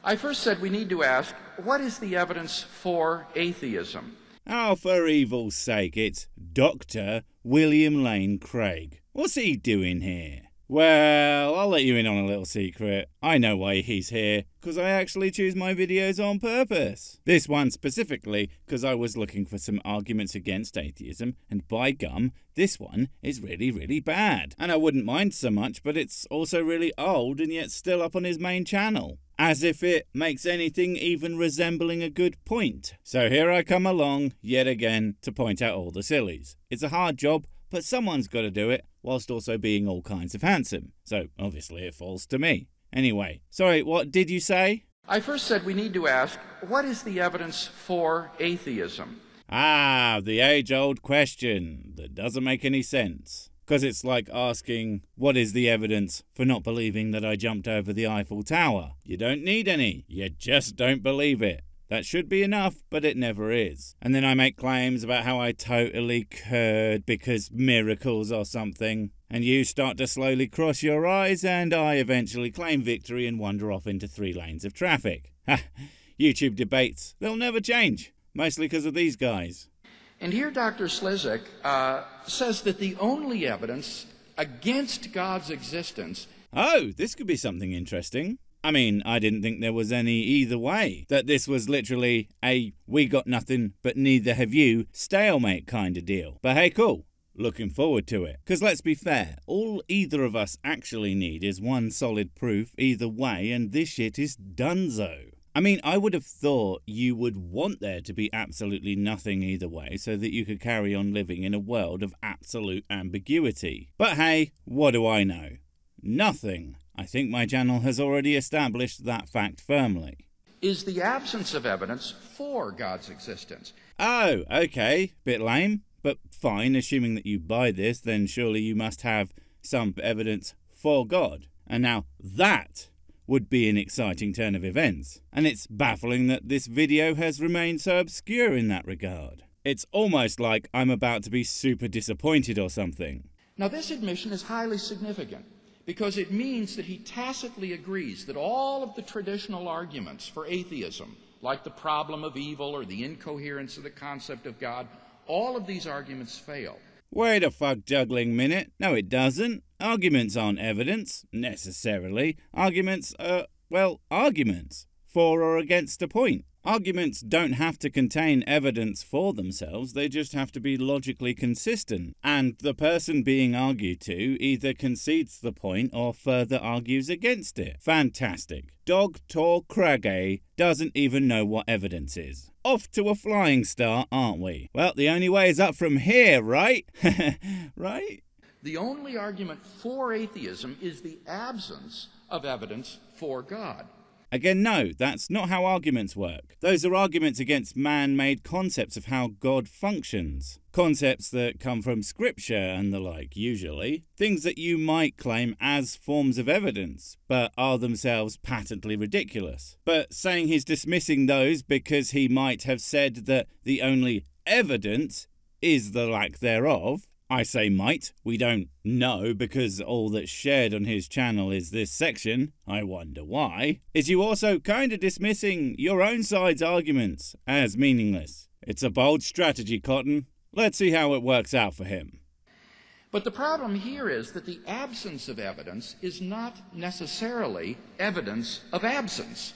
I first said we need to ask, what is the evidence for atheism? Oh, for evil's sake, it's Dr. William Lane Craig. What's he doing here? Well, I'll let you in on a little secret. I know why he's here, because I actually choose my videos on purpose. This one specifically, because I was looking for some arguments against atheism, and by gum, this one is really bad. And I wouldn't mind so much, but it's also really old and yet still up on his main channel. As if it makes anything even resembling a good point. So here I come along, yet again, to point out all the sillies. It's a hard job, but someone's got to do it, whilst also being all kinds of handsome. So obviously it falls to me. Anyway, sorry, what did you say? I first said we need to ask, what is the evidence for atheism? Ah, the age-old question that doesn't make any sense. Because it's like asking, what is the evidence for not believing that I jumped over the Eiffel Tower? You don't need any, you just don't believe it. That should be enough, but it never is. And then I make claims about how I totally could because miracles or something. And you start to slowly cross your eyes, and I eventually claim victory and wander off into 3 lanes of traffic. Ha! YouTube debates, they'll never change. Mostly because of these guys. And here Dr. Slezak says that the only evidence against God's existence... Oh, this could be something interesting. I mean, I didn't think there was any either way. That this was literally a we got nothing but neither have you stalemate kind of deal. But hey, cool. Looking forward to it. Because let's be fair, all either of us actually need is one solid proof either way, and this shit is donezo. I mean, I would have thought you would want there to be absolutely nothing either way so that you could carry on living in a world of absolute ambiguity. But hey, what do I know? Nothing. I think my channel has already established that fact firmly. Is the absence of evidence for God's existence. Oh, okay. Bit lame, but fine. Assuming that you buy this, then surely you must have some evidence for God. And now that would be an exciting turn of events. And it's baffling that this video has remained so obscure in that regard. It's almost like I'm about to be super disappointed or something. Now this admission is highly significant because it means that he tacitly agrees that all of the traditional arguments for atheism, like the problem of evil or the incoherence of the concept of God, all of these arguments fail. Wait a fuck-juggling minute. No, it doesn't. Arguments aren't evidence, necessarily. Arguments are, well, arguments. For or against a point. Arguments don't have to contain evidence for themselves, they just have to be logically consistent. And the person being argued to either concedes the point or further argues against it. Fantastic. DogOfKrondor doesn't even know what evidence is. Off to a flying start, aren't we? Well, the only way is up from here, right? Right? The only argument for atheism is the absence of evidence for God. Again, no, that's not how arguments work. Those are arguments against man-made concepts of how God functions. Concepts that come from scripture and the like, usually. Things that you might claim as forms of evidence, but are themselves patently ridiculous. But saying he's dismissing those because he might have said that the only evidence is the lack thereof. I say might, we don't know because all that's shared on his channel is this section, I wonder why, is you also kinda dismissing your own side's arguments as meaningless. It's a bold strategy, Cotton. Let's see how it works out for him. But the problem here is that the absence of evidence is not necessarily evidence of absence.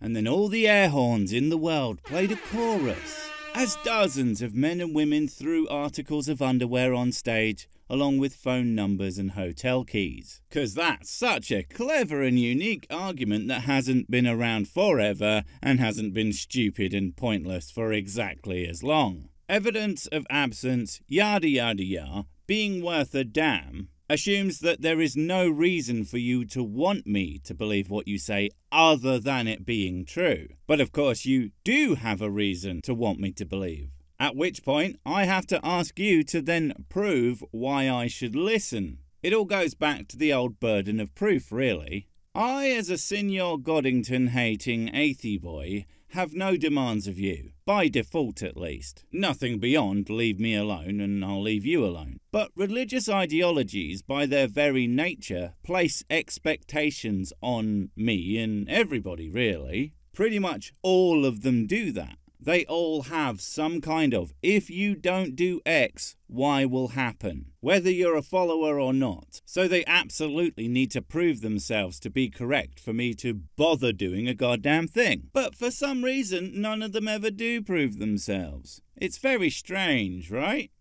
And then all the air horns in the world played a chorus, as dozens of men and women threw articles of underwear on stage, along with phone numbers and hotel keys. 'Cause that's such a clever and unique argument that hasn't been around forever and hasn't been stupid and pointless for exactly as long. Evidence of absence, yada yada yada, being worth a damn, assumes that there is no reason for you to want me to believe what you say other than it being true. But of course you do have a reason to want me to believe. At which point I have to ask you to then prove why I should listen. It all goes back to the old burden of proof, really. I, as a Signor Goddington-hating athe boy, have no demands of you, by default at least. Nothing beyond leave me alone and I'll leave you alone. But religious ideologies, by their very nature, place expectations on me and everybody really. Pretty much all of them do that. They all have some kind of, if you don't do X, Y will happen, whether you're a follower or not. So they absolutely need to prove themselves to be correct for me to bother doing a goddamn thing. But for some reason, none of them ever do prove themselves. It's very strange, right?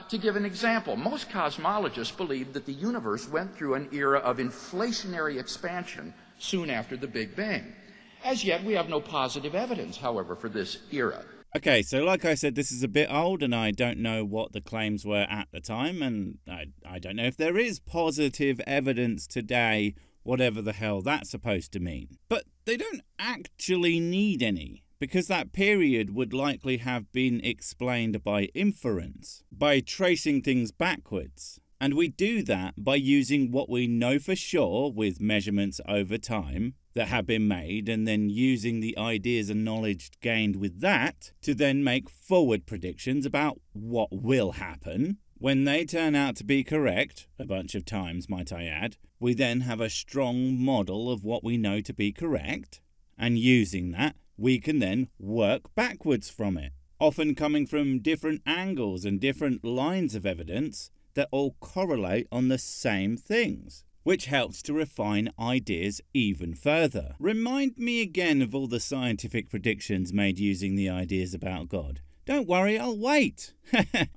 To give an example, most cosmologists believe that the universe went through an era of inflationary expansion soon after the Big Bang. As yet, we have no positive evidence, however, for this era. Okay, so like I said, this is a bit old and I don't know what the claims were at the time, and I don't know if there is positive evidence today, whatever the hell that's supposed to mean. But they don't actually need any, because that period would likely have been explained by inference, by tracing things backwards. And we do that by using what we know for sure with measurements over time that have been made, and then using the ideas and knowledge gained with that to then make forward predictions about what will happen. When they turn out to be correct, a bunch of times might I add, we then have a strong model of what we know to be correct, and using that we can then work backwards from it, often coming from different angles and different lines of evidence that all correlate on the same things, which helps to refine ideas even further. Remind me again of all the scientific predictions made using the ideas about God. Don't worry, I'll wait.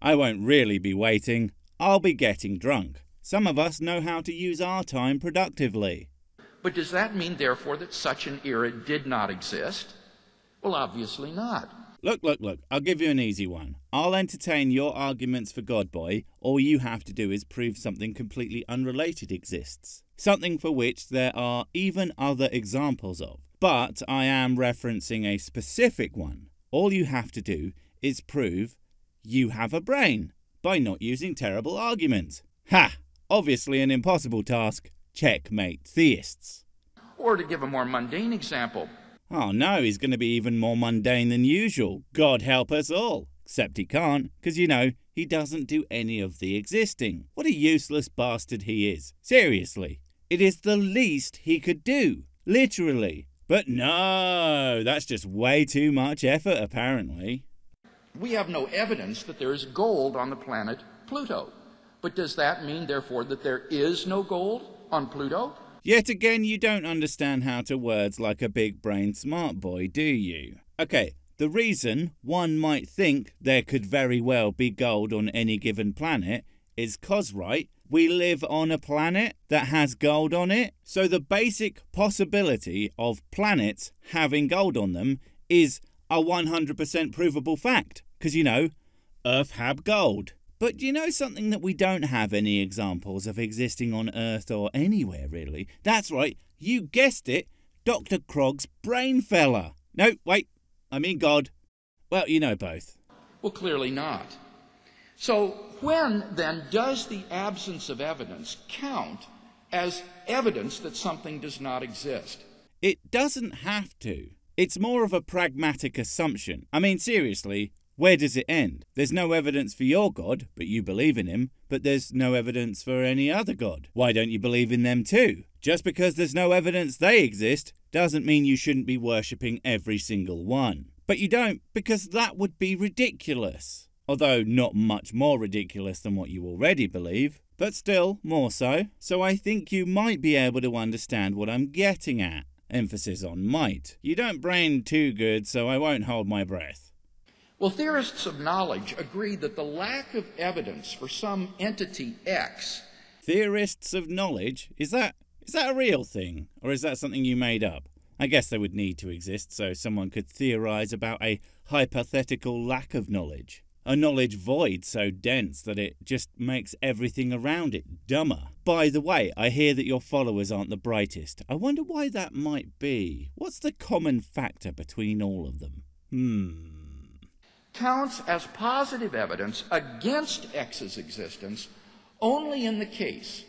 I won't really be waiting. I'll be getting drunk. Some of us know how to use our time productively. But does that mean, therefore, that such an era did not exist? Well, obviously not. Look, I'll give you an easy one. I'll entertain your arguments for God, boy. All you have to do is prove something completely unrelated exists. Something for which there are even other examples of. But I am referencing a specific one. All you have to do is prove you have a brain by not using terrible arguments. Ha! Obviously an impossible task. Checkmate, theists. Or to give a more mundane example, oh no, he's going to be even more mundane than usual. God help us all. Except he can't, because you know, he doesn't do any of the existing. What a useless bastard he is. Seriously. It is the least he could do. Literally. But no, that's just way too much effort, apparently. we have no evidence that there is gold on the planet Pluto. But does that mean, therefore, that there is no gold on Pluto? Yet again, you don't understand how to words like a big-brained smart boy, do you? Okay, the reason one might think there could very well be gold on any given planet is 'cause, right, we live on a planet that has gold on it. So the basic possibility of planets having gold on them is a 100% provable fact. 'Cause, you know, Earth have gold. But you know something that we don't have any examples of existing on Earth or anywhere, really? That's right, you guessed it, Dr. Krog's brain fella. No, wait, I mean God. Well, you know both. Well, clearly not. So when, then, does the absence of evidence count as evidence that something does not exist? It doesn't have to. It's more of a pragmatic assumption. I mean, seriously, where does it end? There's no evidence for your God, but you believe in him, but there's no evidence for any other God. Why don't you believe in them too? Just because there's no evidence they exist doesn't mean you shouldn't be worshipping every single one. But you don't, because that would be ridiculous. Although not much more ridiculous than what you already believe, but still more so. So I think you might be able to understand what I'm getting at. Emphasis on might. You don't brain too good, so I won't hold my breath. Well, theorists of knowledge agree that the lack of evidence for some entity X... Theorists of knowledge? Is that a real thing? Or is that something you made up? I guess they would need to exist so someone could theorize about a hypothetical lack of knowledge. A knowledge void so dense that it just makes everything around it dumber. By the way, I hear that your followers aren't the brightest. I wonder why that might be. What's the common factor between all of them? counts as positive evidence against X's existence only in the case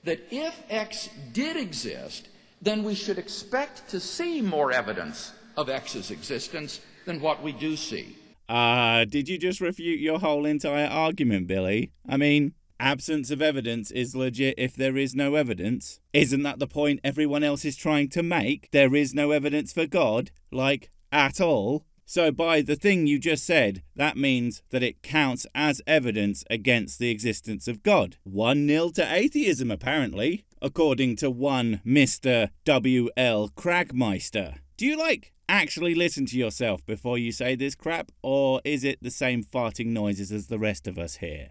that if X did exist, then we should expect to see more evidence of X's existence than what we do see. Did you just refute your whole entire argument, Billy? I mean, absence of evidence is legit if there is no evidence. Isn't that the point everyone else is trying to make? There is no evidence for God, like, at all. So by the thing you just said, that means that it counts as evidence against the existence of God. 1-0 to atheism, apparently, according to one Mr. W.L. Cragmeister. Do you, actually listen to yourself before you say this crap, or is it the same farting noises as the rest of us here?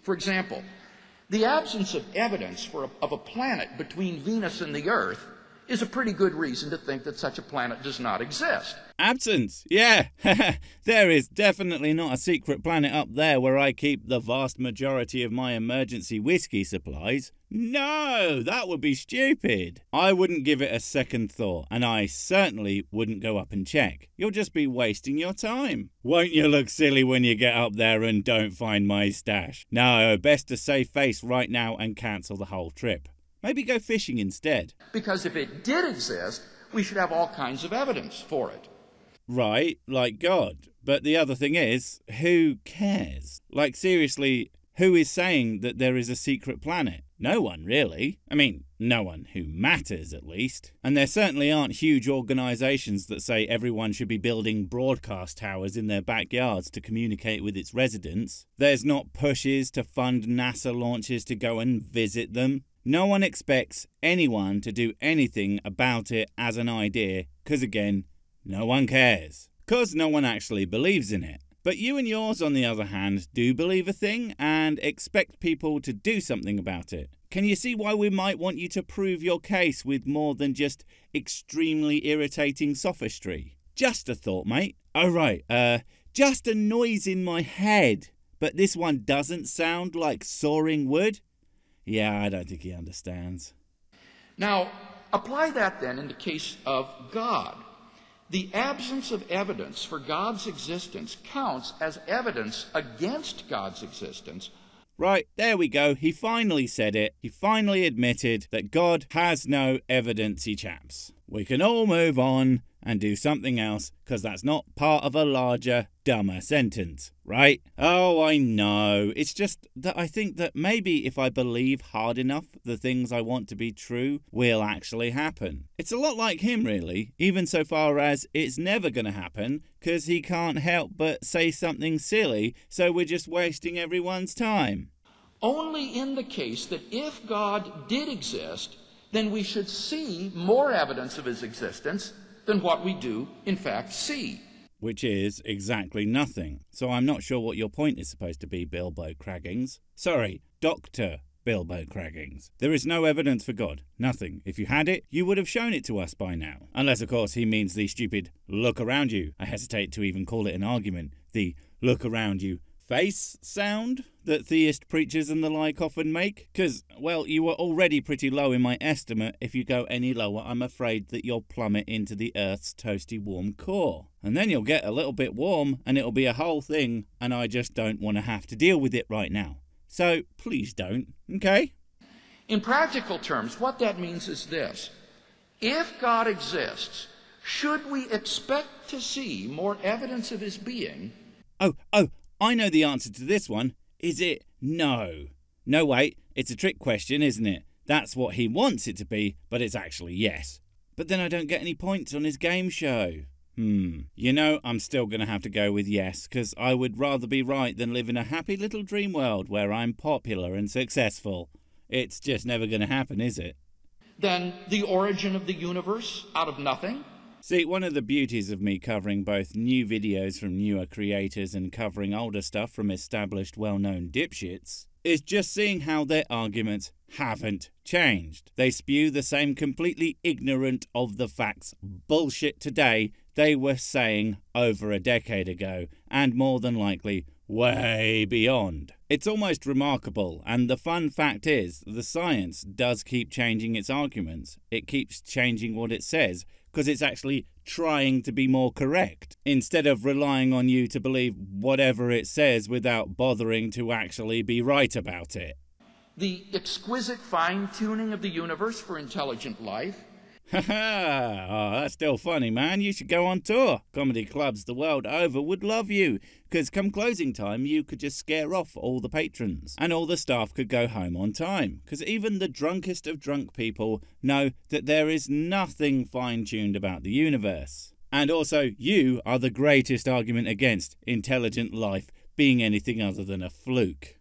For example, the absence of evidence of a planet between Venus and the Earth is a pretty good reason to think that such a planet does not exist. Absence, yeah. There is definitely not a secret planet up there where I keep the vast majority of my emergency whiskey supplies. No, that would be stupid. I wouldn't give it a second thought, and I certainly wouldn't go up and check. You'll just be wasting your time. Won't you look silly when you get up there and don't find my stash? No, best to save face right now and cancel the whole trip. Maybe go fishing instead. Because if it did exist, we should have all kinds of evidence for it. Right, like God. But the other thing is, who cares? Like, seriously, who is saying that there is a secret planet? No one, really. I mean, no one who matters, at least. And there certainly aren't huge organisations that say everyone should be building broadcast towers in their backyards to communicate with its residents. There's not pushes to fund NASA launches to go and visit them. No one expects anyone to do anything about it as an idea, because again, no one cares. Because no one actually believes in it. But you and yours, on the other hand, do believe a thing and expect people to do something about it. Can you see why we might want you to prove your case with more than just extremely irritating sophistry? Just a thought, mate. Oh, right, just a noise in my head. But this one doesn't sound like sawing wood? Yeah, I don't think he understands. Now, apply that then in the case of God. The absence of evidence for God's existence counts as evidence against God's existence. Right, there we go. He finally said it. He finally admitted that God has no evidence-y chaps. We can all move on and do something else, because that's not part of a larger, dumber sentence, right? Oh, I know. It's just that I think that maybe if I believe hard enough the things I want to be true will actually happen. It's a lot like him, really, even so far as it's never going to happen, because he can't help but say something silly, so we're just wasting everyone's time. Only in the case that if God did exist, then we should see more evidence of his existence than what we do, in fact, see. Which is exactly nothing. So I'm not sure what your point is supposed to be, Bilbo Craggings. Sorry, Dr. Bilbo Craggings. There is no evidence for God. Nothing. If you had it, you would have shown it to us by now. Unless, of course, he means the stupid look around you. I hesitate to even call it an argument. The look around you face sound that theist preachers and the like often make? Because, well, you were already pretty low in my estimate. If you go any lower, I'm afraid that you'll plummet into the Earth's toasty warm core. And then you'll get a little bit warm, and it'll be a whole thing, and I just don't want to have to deal with it right now. So, please don't, okay? In practical terms, what that means is this. If God exists, should we expect to see more evidence of his being? Oh, I know the answer to this one. Is it no? No, wait, it's a trick question, isn't it? That's what he wants it to be, but it's actually yes. But then I don't get any points on his game show. You know, I'm still going to have to go with yes, because I would rather be right than live in a happy little dream world where I'm popular and successful. It's just never going to happen, is it? Then the origin of the universe out of nothing? See, one of the beauties of me covering both new videos from newer creators and covering older stuff from established, well-known dipshits is just seeing how their arguments haven't changed. They spew the same completely ignorant of the facts bullshit today they were saying over a decade ago, and more than likely way beyond. It's almost remarkable, and the fun fact is, the science does keep changing its arguments. It keeps changing what it says, because it's actually trying to be more correct, instead of relying on you to believe whatever it says without bothering to actually be right about it. The exquisite fine-tuning of the universe for intelligent life? Haha, oh, that's still funny, man. You should go on tour. Comedy clubs the world over would love you, because come closing time you could just scare off all the patrons and all the staff could go home on time, because even the drunkest of drunk people know that there is nothing fine-tuned about the universe. And also, you are the greatest argument against intelligent life being anything other than a fluke.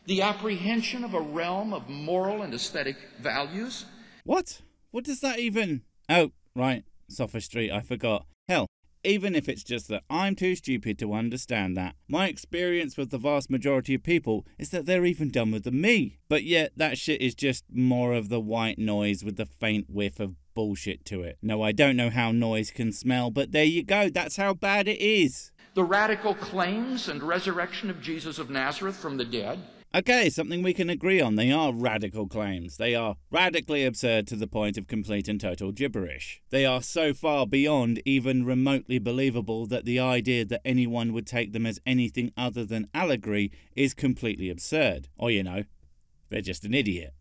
The apprehension of a realm of moral and aesthetic values. What? What does that even... Oh, right, sophistry, I forgot. Hell, even if it's just that I'm too stupid to understand that, my experience with the vast majority of people is that they're even dumber than me. But yet, that shit is just more of the white noise with the faint whiff of bullshit to it. No, I don't know how noise can smell, but there you go, that's how bad it is. The radical claims and resurrection of Jesus of Nazareth from the dead. Okay, something we can agree on. They are radical claims. They are radically absurd to the point of complete and total gibberish. They are so far beyond even remotely believable that the idea that anyone would take them as anything other than allegory is completely absurd. Or, you know, they're just an idiot.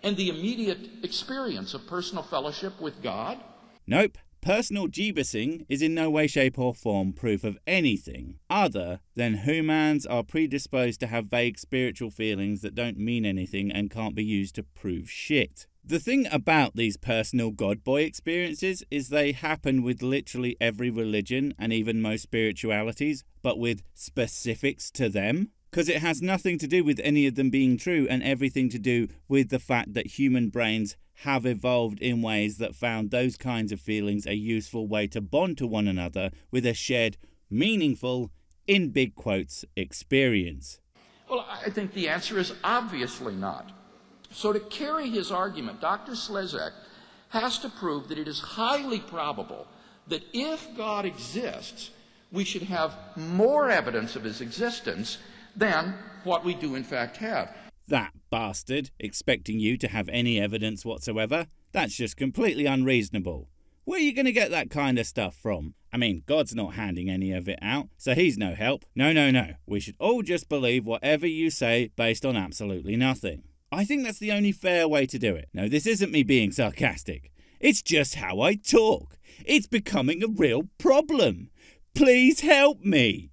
And the immediate experience of personal fellowship with God? Nope. Personal Jeebusing is in no way, shape or form proof of anything other than humans are predisposed to have vague spiritual feelings that don't mean anything and can't be used to prove shit. The thing about these personal God Boy experiences is they happen with literally every religion and even most spiritualities, but with specifics to them. Because it has nothing to do with any of them being true and everything to do with the fact that human brains have evolved in ways that found those kinds of feelings a useful way to bond to one another with a shared, meaningful, in big quotes, experience. Well, I think the answer is obviously not. So to carry his argument, Dr. Slezak has to prove that it is highly probable that if God exists, we should have more evidence of his existence than what we do in fact have. That bastard, expecting you to have any evidence whatsoever, that's just completely unreasonable. Where are you going to get that kind of stuff from? I mean, God's not handing any of it out, so he's no help. No. We should all just believe whatever you say based on absolutely nothing. I think that's the only fair way to do it. No, this isn't me being sarcastic. It's just how I talk. It's becoming a real problem. Please help me.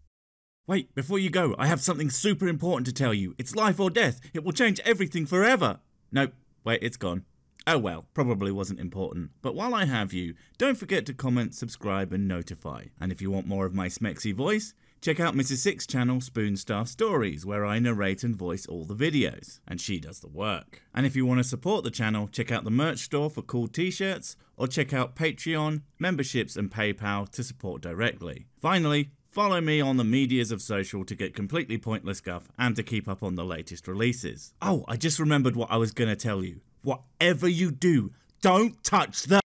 Wait, before you go, I have something super important to tell you. It's life or death. It will change everything forever. Nope, wait, it's gone. Oh well, probably wasn't important. But while I have you, don't forget to comment, subscribe and notify. And if you want more of my smexy voice, check out Mrs. Six's channel Spoonstaff Stories, where I narrate and voice all the videos. And she does the work. And if you want to support the channel, check out the merch store for cool t-shirts, or check out Patreon, memberships and PayPal to support directly. Finally, follow me on the medias of social to get completely pointless guff and to keep up on the latest releases. Oh, I just remembered what I was going to tell you. Whatever you do, don't touch the...